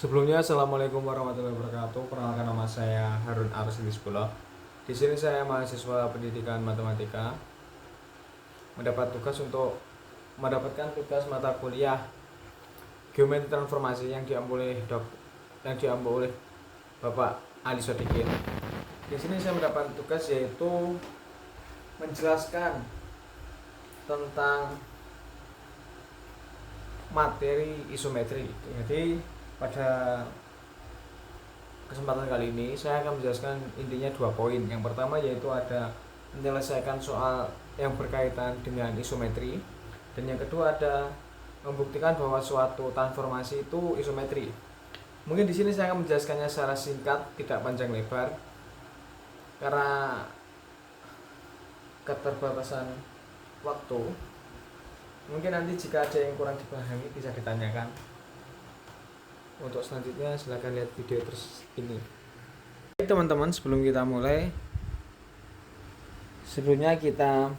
Sebelumnya, Assalamualaikum warahmatullahi wabarakatuh. Perkenalkan, nama saya Harun Arsidispulo. Di sini saya mahasiswa pendidikan matematika mendapatkan tugas mata kuliah geometri transformasi yang diambil oleh Bapak Ali Sodikin. Di sini saya mendapat tugas yaitu menjelaskan tentang materi isometri. Jadi pada kesempatan kali ini saya akan menjelaskan intinya 2 poin. Yang pertama yaitu ada menyelesaikan soal yang berkaitan dengan isometri, dan yang kedua ada membuktikan bahwa suatu transformasi itu isometri. Mungkin di sini saya akan menjelaskannya secara singkat, tidak panjang lebar, karena keterbatasan waktu. Mungkin nanti jika ada yang kurang dipahami bisa ditanyakan. Untuk selanjutnya silahkan lihat video terus ini. Oke teman-teman, sebelumnya kita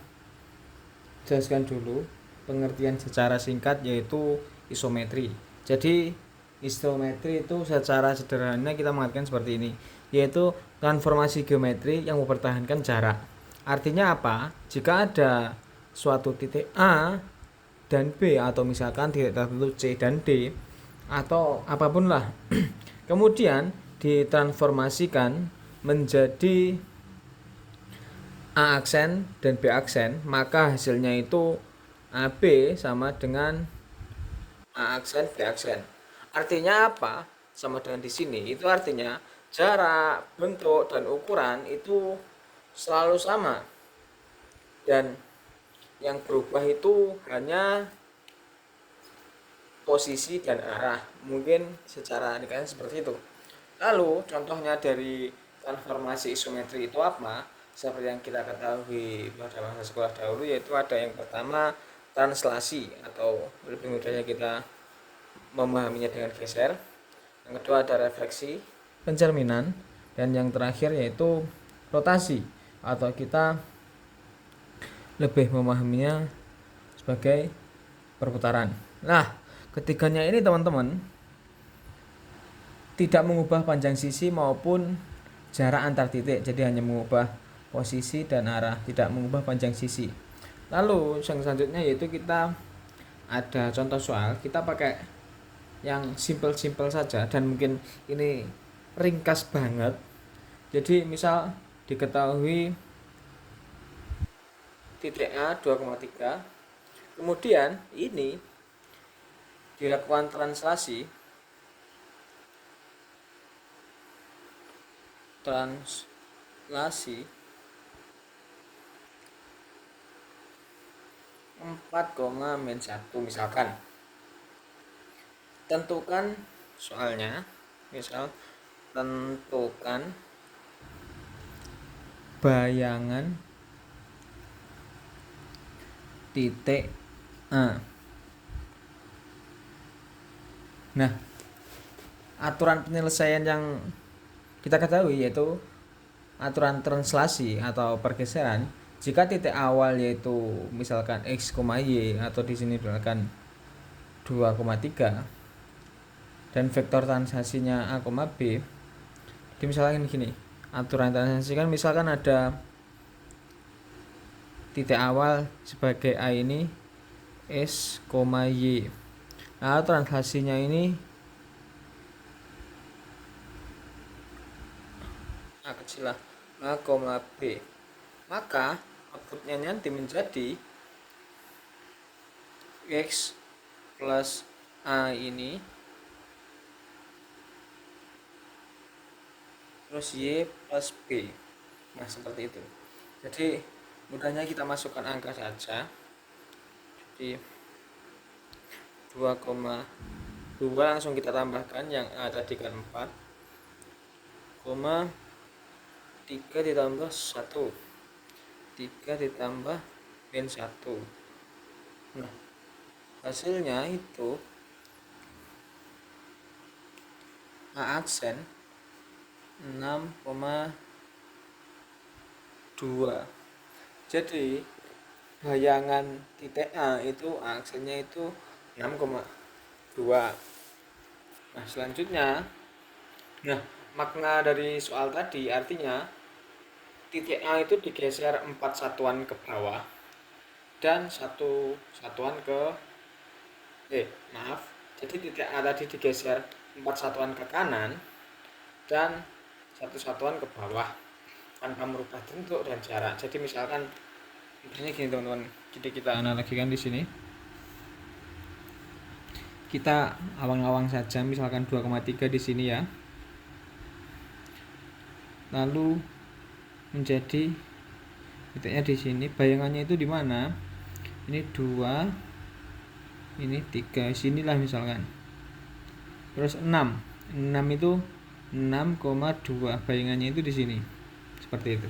jelaskan dulu pengertian secara singkat yaitu isometri. Jadi isometri itu secara sederhana kita mengartikan seperti ini, yaitu transformasi geometri yang mempertahankan jarak. Artinya apa? Jika ada suatu titik A dan B, atau misalkan titik tertentu C dan D, atau apapun lah kemudian ditransformasikan menjadi A aksen dan B aksen, maka hasilnya itu AB sama dengan A aksen B aksen. Artinya apa? Sama dengan di sini, itu artinya jarak, bentuk, dan ukuran itu selalu sama, dan yang berubah itu hanya posisi dan arah. Mungkin secara ringkas seperti itu. Lalu contohnya dari transformasi isometri itu apa? Seperti yang kita ketahui pada masa sekolah dahulu, yaitu ada yang pertama translasi, atau lebih mudahnya kita memahaminya dengan geser. Yang kedua ada refleksi, pencerminan, dan yang terakhir yaitu rotasi, atau kita lebih memahaminya sebagai perputaran. Nah, ketiganya ini teman-teman tidak mengubah panjang sisi maupun jarak antar titik, jadi hanya mengubah posisi dan arah, tidak mengubah panjang sisi. Lalu yang selanjutnya yaitu kita ada contoh soal, kita pakai yang simple saja, dan mungkin ini ringkas banget. Jadi misal diketahui titik A 2,3, kemudian ini dilakukan translasi 4,-1 misalkan. Tentukan soalnya, misal tentukan bayangan titik A. Nah, aturan penyelesaian yang kita ketahui yaitu aturan translasi atau pergeseran. Jika titik awal yaitu misalkan x, y, atau di sini misalkan 2,3, dan vektor translasinya a, b. Jadi misalkan gini, aturan translasi kan misalkan ada titik awal sebagai a ini s, y. Nah, translasinya ini a kecil lah, a, b. Maka outputnya nanti menjadi x plus a ini terus y plus b. Nah, seperti itu. Jadi mudahnya kita masukkan angka saja. Jadi 2,2 langsung kita tambahkan yang A tadi kan 4, 3 ditambah 1, 3 ditambah min 1. Nah, hasilnya itu A aksen 6,2. Jadi bayangan titik A itu aksennya itu 6,2. Nah, selanjutnya, nah, makna dari soal tadi artinya titik A itu digeser 4 satuan ke bawah dan 1 satuan ke maaf. Jadi titik A tadi digeser 4 satuan ke kanan dan 1 satuan ke bawah tanpa merubah bentuk dan jarak. Jadi misalkan misalnya gini teman-teman. Jadi kita analogikan di sini. Kita awang-awang saja misalkan 2,3 di sini ya. Lalu menjadi titiknya di sini, bayangannya itu di mana? Ini 2, ini 3, sinilah misalkan. Terus 6 itu 6,2, bayangannya itu di sini. Seperti itu.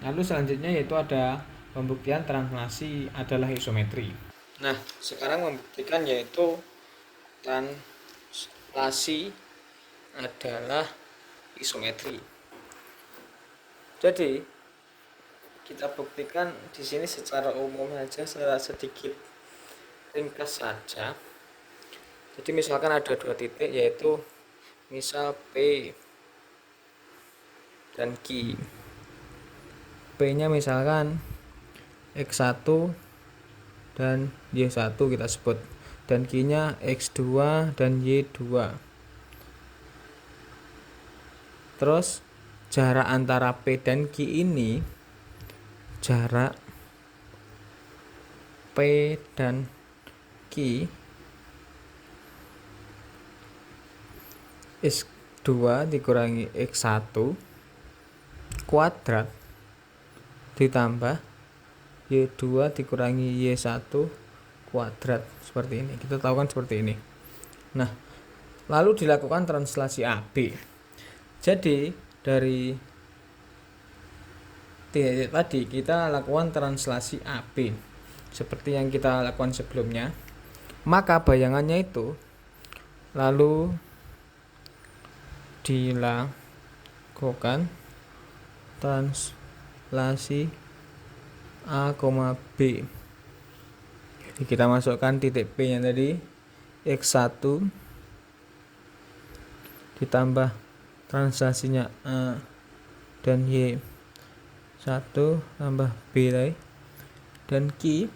Lalu selanjutnya yaitu ada pembuktian translasi adalah isometri. Nah, sekarang membuktikan yaitu translasi adalah isometri. Jadi kita buktikan di sini secara umum saja, secara sedikit ringkas saja. Jadi misalkan ada 2 titik yaitu misal P dan Q. P-nya misalkan X1 dan Y1 kita sebut, dan Q-nya X2 dan Y2. Terus jarak antara P dan Q ini, jarak P dan Q X2 dikurangi X1 kuadrat ditambah Y2 dikurangi Y1 kuadrat, seperti ini. Kita tahu kan seperti ini. Nah, lalu dilakukan translasi AB. Jadi dari titik tadi kita lakukan translasi AB seperti yang kita lakukan sebelumnya. Maka bayangannya itu lalu dilakukan translasi A, B. Jadi kita masukkan titik P nya tadi X1 ditambah translasinya A dan Y1 tambah B tadi, dan Q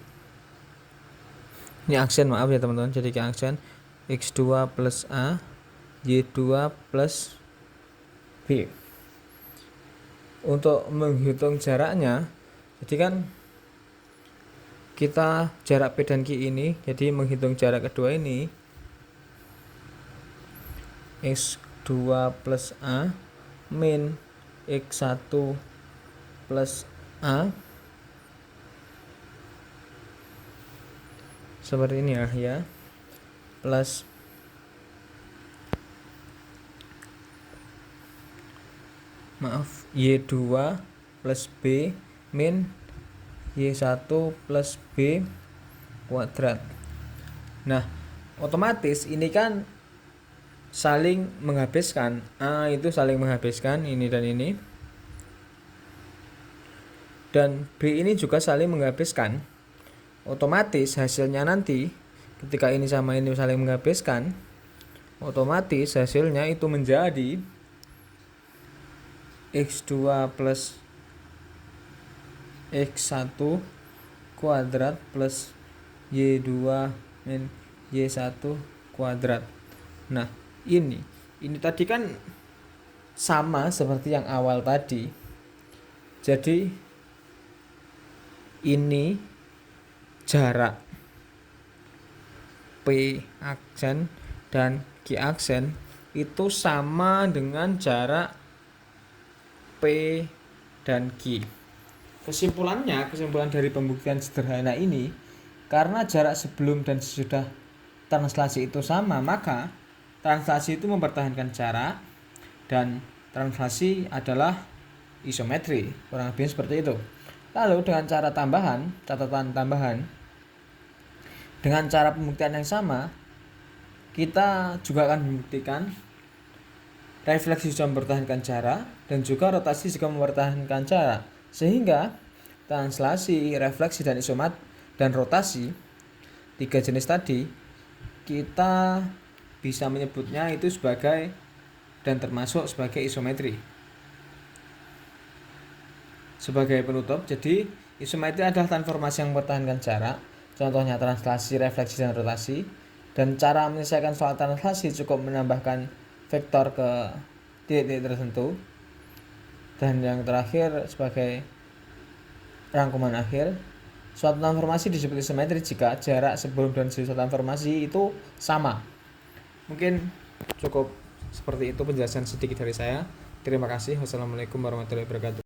ini aksen, maaf ya teman-teman, jadi aksen X2 plus A, Y2 plus B. Untuk menghitung jaraknya, jadi kan kita jarak P dan Q ini, jadi menghitung jarak kedua ini X2 plus A min X1 plus A, seperti ini ya, plus Y2 plus B min Y1 plus B kuadrat. Nah, otomatis ini kan saling menghabiskan. A itu saling menghabiskan ini dan ini, dan B ini juga saling menghabiskan. Otomatis hasilnya nanti ketika ini sama ini saling menghabiskan, otomatis hasilnya itu menjadi X2 plus X1 kuadrat plus Y2 min Y1 kuadrat. Nah, ini tadi kan sama seperti yang awal tadi. Jadi ini jarak P aksen dan Q aksen itu sama dengan jarak P dan Q. Kesimpulan dari pembuktian sederhana ini, karena jarak sebelum dan sesudah translasi itu sama, maka translasi itu mempertahankan jarak dan translasi adalah isometri. Kurang lebih seperti itu. Lalu dengan catatan tambahan, dengan cara pembuktian yang sama, kita juga akan membuktikan refleksi juga mempertahankan jarak dan juga rotasi juga mempertahankan jarak. Sehingga translasi, refleksi, dan isomat dan rotasi, 3 jenis tadi, kita bisa menyebutnya itu sebagai dan termasuk sebagai isometri. Sebagai penutup, jadi isometri adalah transformasi yang mempertahankan jarak, contohnya translasi, refleksi, dan rotasi. Dan cara menyelesaikan soal translasi cukup menambahkan vektor ke titik-titik tertentu. Dan yang terakhir sebagai rangkuman akhir, suatu transformasi disebut isometri jika jarak sebelum dan sesudah transformasi itu sama. Mungkin cukup seperti itu penjelasan sedikit dari saya. Terima kasih. Wassalamualaikum warahmatullahi wabarakatuh.